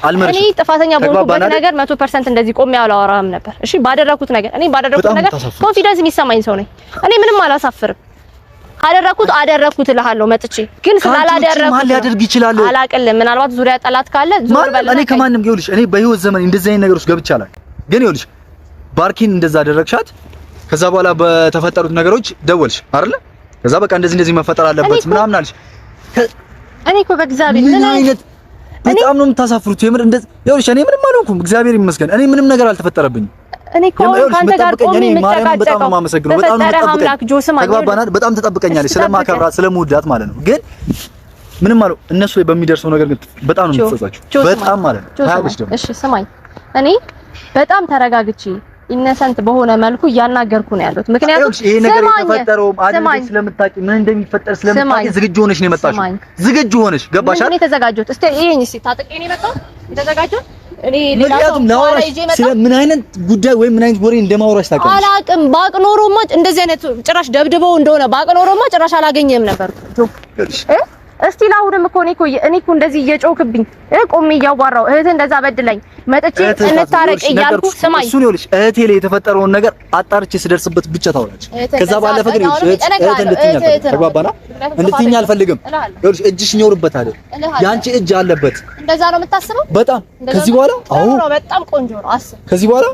አልመርሽ። እኔ ጥፋተኛ በሆንኩበት ነገር 100% እንደዚህ ቆሜ አላወራም ነበር። እሺ ባደረኩት ነገር ኮንፊደንስ የሚሰማኝ ሰው ነኝ። እኔ ምንም አላሳፍርም። አደረኩት እልሃለሁ መጥቼ ግን ስላላደረኩት ማን ሊያደርግ ይችላል አላቅልም። ምናልባት ዙሪያ ጠላት ካለ ዞር በል። እኔ ከማንም ይኸውልሽ እኔ በህይወት ዘመን እንደዚህ አይነት ነገሮች ገብቼ አላውቅም። ግን ይኸውልሽ ባርኪን እንደዛ አደረግሻት። ከዛ በኋላ በተፈጠሩት ነገሮች ደወልሽ አይደለ? ከዛ በቃ እንደዚህ መፈጠር አለበት ምናምን አልሽ። እኔ እኮ በእግዚአብሔር ምን አይነት በጣም ነው የምታሳፍሩት። የምር እንደዚህ ይኸውልሽ እኔ ምንም አልሆንኩም እግዚአብሔር ይመስገን። እኔ ምንም ነገር አልተፈጠረብኝም። እኔ ካንተ ጋር ቆሜ መጨቃጨቅ በጣም ነው የማመሰግነው። በጣም ነው በጣም ተጠብቀኛለች ስለማከብራት ስለምወዳት ማለት ነው። ግን ምንም ማለት እነሱ ላይ በሚደርሰው ነገር ግን በጣም ነው የምትጸጸችው በጣም ማለት ነው። ታውቂሽ ደግሞ እሺ ስማኝ፣ እኔ በጣም ተረጋግቼ ኢነሰንት በሆነ መልኩ እያናገርኩ ነው ያለሁት። ምክንያቱም ይሄ ነገር የተፈጠረው አድርገሽ ስለምታውቂ ምን እንደሚፈጠር ስለምታውቂ ዝግጁ ሆነሽ ነው የመጣሽው። ዝግጁ ሆነሽ ገባሽ አይደል? እኔ ተዘጋጀሁት። እስቲ ይሄን እስቲ ታጥቄ ነው የመጣው የተዘጋጀሁት እኔ ሌላ ሰው ምን አይነት ጉዳይ ወይ ምን አይነት ወሬ እንደማውራሽ ታውቂያለሽ? አላውቅም። ባቅ ኖሮማ እንደዚህ አይነት ጭራሽ ደብድበው እንደሆነ ባቅ ኖሮማ ጭራሽ አላገኘህም ነበር። እስቲ ላሁንም እኮ እኔ እኮ እንደዚህ እየጮክብኝ ቆሜ እያዋራው እህት እንደዛ በድለኝ መጥቼ እንታረቅ እያልኩ ስማኝ፣ እሱን ይኸውልሽ እህቴ ላይ የተፈጠረውን ነገር አጣርቼ ስደርስበት ብቻ ታውራለች። ከዛ ባለፈ ግን ይኸውልሽ እህት እንድትይኝ አልፈልግም። ይኸውልሽ እጅሽ ይኖርበታል፣ ያንቺ እጅ አለበት። እንደዛ ነው የምታስበው? በጣም ከዚህ በኋላ አዎ፣ በጣም ቆንጆ ነው። አስብ ከዚህ በኋላ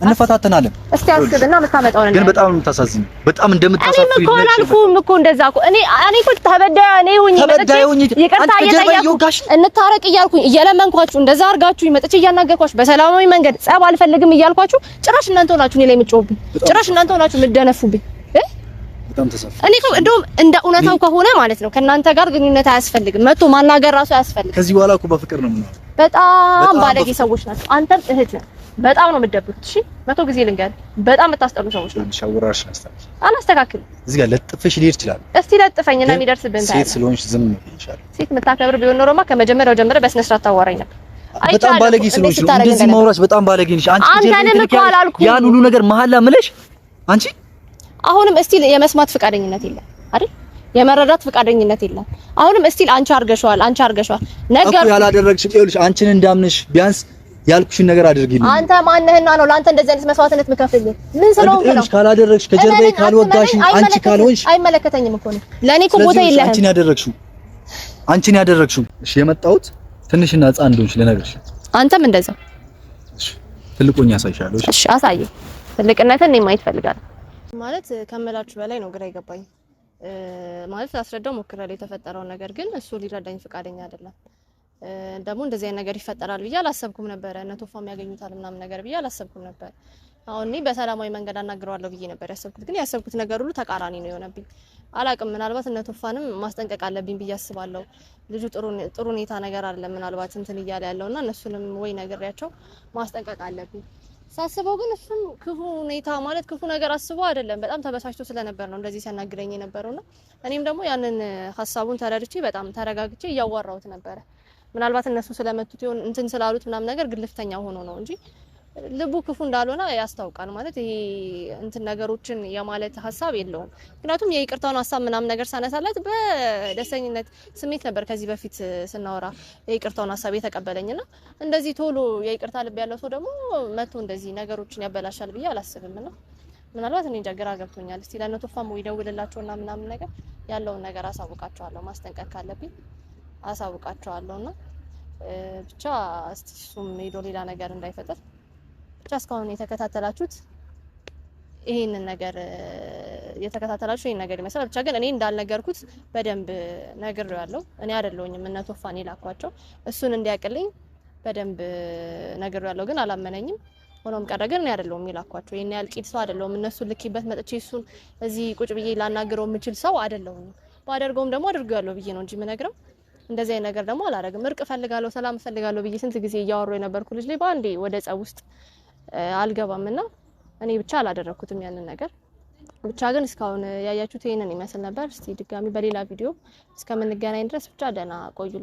እንፈታተናለን። እስቲ አስብና የምታመጣው ነገር ግን በጣም የምታሳዝኝ በጣም እንደምታሳፍሪ ነው። እኔ አልኩም እኮ እንደዛ እኮ እኔ እኮ ተበዳይ ነኝ ሆኜ ይቅርታ እየጠየቅኩ እንታረቅ እያልኩኝ እየለመንኳችሁ እንደዛ አድርጋችሁ መጥቼ እያናገርኳችሁ በሰላማዊ መንገድ ጸብ አልፈልግም እያልኳችሁ ጭራሽ እናንተ ሆናችሁ እኔ ላይ የምትጮህብኝ፣ ጭራሽ እናንተ ሆናችሁ የምትደነፉብኝ። በጣም ተሰፋ። እኔ እኮ እንደውም እንደ እውነታው ከሆነ ማለት ነው ከእናንተ ጋር ግንኙነት አያስፈልግም። መጥቶ ማናገር ራሱ አያስፈልግም። ከዚህ በኋላ እኮ በፍቅር ነው የምናወራው። በጣም ባለጌ ሰዎች ናቸው። አንተም እህት ነህ። በጣም ነው የምትደብሩት። እሺ 100 ጊዜ ልንገርህ፣ በጣም የምታስጠሉ ሰዎች ናቸው። ሻውራሽ አላስተካክልም። እዚህ ጋር ለጥፈሽ ሊሄድ ይችላል። እስቲ ለጥፈኝና የሚደርስብን ታዲያ። ሴት ስለሆንሽ ዝም ይሻላል። ሴት የምታከብር ቢሆን ኖሮማ ከመጀመሪያው ጀምረ በስነ ስርዓት ታዋራኝ ነበር። በጣም ባለጌ ስለሆንሽ እንደዚህ ማውራሽ በጣም ባለጌ ነሽ አንቺ። ያን ሁሉ ነገር መሐላ ምለሽ አንቺ አሁንም እስቲል የመስማት ፍቃደኝነት የለም አይደል? የመረዳት ፍቃደኝነት የለም። አሁንም እስቲል አንቺ አርገሽዋል ነገር እኮ ያላደረግሽ ይኸውልሽ፣ አንቺን እንዳምንሽ ቢያንስ ያልኩሽን ነገር አድርጊልኝ። አንተ ማንነህና ነው ለአንተ እንደዚህ አይነት መስዋዕትነት ምከፍልህ? ምን ስለሆንክ ነው? ካላደረግሽ ከጀርባዬ ካልወጋሽ አንቺ ካልሆንሽ አይመለከተኝም እኮ ነው። ለኔ እኮ ቦታ የለህም። አንቺን ያደረግሽው እሺ፣ የመጣሁት ትንሽና ህፃን እንደሆንሽ ልነግርሽ። አንተም እንደዛው እሺ፣ ትልቁኝ ያሳይሻለሁ። እሺ፣ አሳየኝ። ትልቅነትን እኔ ማየት ፈልጋለሁ። ማለት ከመላችሁ በላይ ነው ግራ ይገባኝ። ማለት ላስረዳው ሞክራለሁ የተፈጠረው ነገር፣ ግን እሱ ሊረዳኝ ፍቃደኛ አይደለም። ደግሞ እንደዚህ አይነት ነገር ይፈጠራል ብዬ አላሰብኩም ነበር። እነ ቶፋም ያገኙታል ምናምን ነገር ብዬ አላሰብኩም ነበር። አሁን እኔ በሰላማዊ መንገድ አናግረዋለሁ ብዬ ነበር ያሰብኩት፣ ግን ያሰብኩት ነገር ሁሉ ተቃራኒ ነው የሆነብኝ። አላቅም፣ ምናልባት እነ ቶፋንም ማስጠንቀቅ አለብኝ ብዬ አስባለሁ። ልጁ ጥሩ ሁኔታ ነገር አለ ምናልባት እንትን እያለ ያለውና እነሱንም ወይ ነገርያቸው ማስጠንቀቅ አለብኝ ሳስበው። ግን እሱም ክፉ ሁኔታ ማለት ክፉ ነገር አስቦ አይደለም፣ በጣም ተበሳጭቶ ስለነበር ነው እንደዚህ ሲያናግረኝ የነበረውና እኔም ደግሞ ያንን ሀሳቡን ተረድቼ በጣም ተረጋግቼ እያዋራሁት ነበረ። ምናልባት እነሱ ስለመቱት ይሁን እንትን ስላሉት ምናምን ነገር ግልፍተኛ ሆኖ ነው እንጂ ልቡ ክፉ እንዳልሆነ ያስታውቃል። ማለት ይሄ እንትን ነገሮችን የማለት ሀሳብ የለውም። ምክንያቱም የይቅርታውን ሀሳብ ምናምን ነገር ሳነሳላት በደስተኝነት ስሜት ነበር ከዚህ በፊት ስናወራ የይቅርታውን ሀሳብ የተቀበለኝና እንደዚህ ቶሎ የይቅርታ ልብ ያለው ሰው ደግሞ መቶ እንደዚህ ነገሮችን ያበላሻል ብዬ አላስብምና ምናልባት እኔ ግራ ገብቶኛል። እስቲ ለነቶፋም ወይ ደውልላቸውና ምናምን ነገር ያለውን ነገር አሳውቃቸዋለሁ። ማስጠንቀቅ ካለብኝ አሳውቃቸዋለሁና ብቻ እስቲ እሱም ሄዶ ሌላ ነገር እንዳይፈጠር ብቻ እስካሁን የተከታተላችሁት ይሄንን ነገር ይሄን ነገር ይመስላል። ብቻ ግን እኔ እንዳልነገርኩት በደንብ ነግሬዋለሁ። እኔ አይደለሁኝም እነ ቶፋን የላኳቸው እሱን እንዲያቅልኝ በደንብ ነግሬዋለሁ። ግን አላመነኝም። ሆኖም ቀረ ግን እኔ አይደለሁም የላኳቸው። ይሄን ያልቂት ሰው አይደለሁም። እነሱን ልኪበት መጥቼ እሱን እዚህ ቁጭ ብዬ ላናግረው የምችል ሰው አይደለሁም። ባደርገውም ደግሞ አድርጌዋለሁ ብዬ ነው እንጂ የምነግረው እንደዚህ አይነት ነገር ደግሞ አላረግም። እርቅ ፈልጋለሁ፣ ሰላም ፈልጋለሁ ብዬ ስንት ጊዜ እያወራሁ የነበርኩ ልጅ ላይ ባንዴ ወደ ጸብ ውስጥ አልገባምና እኔ ብቻ አላደረኩትም ያንን ነገር። ብቻ ግን እስካሁን ያያችሁት ይሄንን ይመስል ነበር። እስቲ ድጋሚ በሌላ ቪዲዮ እስከምንገናኝ ድረስ ብቻ ደህና ቆዩልኝ።